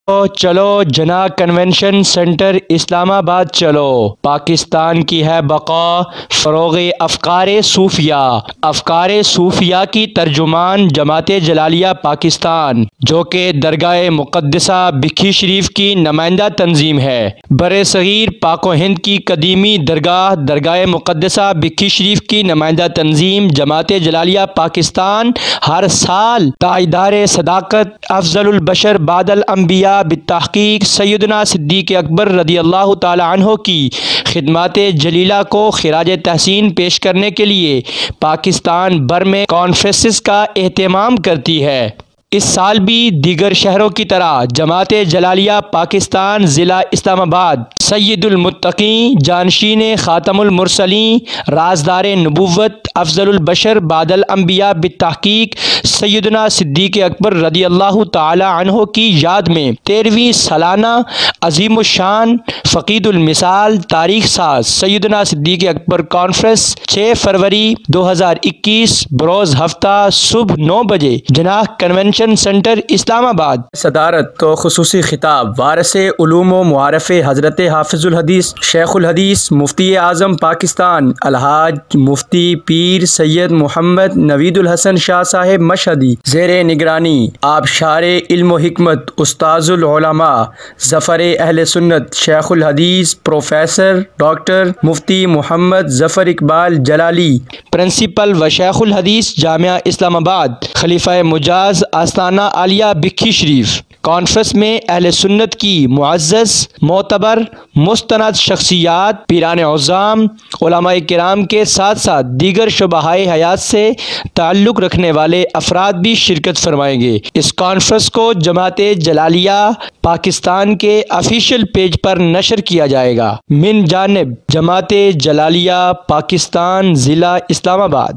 چلو جناح convention centre اسلام آباد چلو، پاکستان کی ہے بقا، فروغ افکار صوفیہ۔ افکار صوفیہ کی ترجمان جماعت جلالیہ پاکستان، جو کہ درگاہ مقدسہ بکھی شریف کی نمائندہ تنظیم ہے، برصغیر پاک و ہند کی قدیمی درگاہ مقدسہ بکھی شریف کی نمائندہ تنظیم جماعت جلالیہ پاکستان ہر سال تاجدار صداقت افضل البشر بعد الانبیاء بالتحقیق سیدنا صدیق اکبر رضی اللہ تعالی عنہ کی خدمات جلیلہ کو خراج تحسین پیش کرنے کے لیے پاکستان بھر میں کانفرنسز کا اہتمام کرتی ہے۔ اس سال بھی دیگر شہروں کی طرح جماعت جلالیہ پاکستان ضلع اسلام آباد سید المتقین، جانشین خاتم المرسلین، رازدار نبوت، افضل البشر بعد الانبیاء بالتحقیق سیدنا صدیق اکبر رضی اللہ تعالی عنہ کی یاد میں 13ویں سالانہ عظیم الشان فقید المثال تاریخ ساز سیدنا صدیق اکبر کانفرنس 6 فروری 2021 بروز ہفتہ صبح 9 بجے جناح کنونشن سینٹر اسلام آباد صدارت تو خصوصی خطاب وارث علوم و معارف حضرت حافظ الحدیث شیخ الحدیث مفتی اعظم پاکستان الحاج مفتی پیر سید محمد نوید الحسن شاہ صاحب مشہدی، زیر نگرانی آبشار علم و حکمت استاذ العلماء ظفر اہل سنت شیخ الحدیث پروفیسر ڈاکٹر مفتی محمد ظفر اقبال جلالی، پرنسپل و شیخ الحدیث جامعہ اسلام آباد، خلیفہ مجاز آستانہ عالیہ بکھی شریف۔ کانفرنس میں اہل سنت کی معزز معتبر مستند شخصیات، پیران عظام، علماء کرام کے ساتھ ساتھ دیگر شعبہ حیات سے تعلق رکھنے والے افراد بھی شرکت فرمائیں گے۔ اس کانفرنس کو جماعت جلالیہ پاکستان کے آفیشیل پیج پر نشر کیا جائے گا۔ من جانب جماعت جلالیہ پاکستان ضلع اسلام آباد۔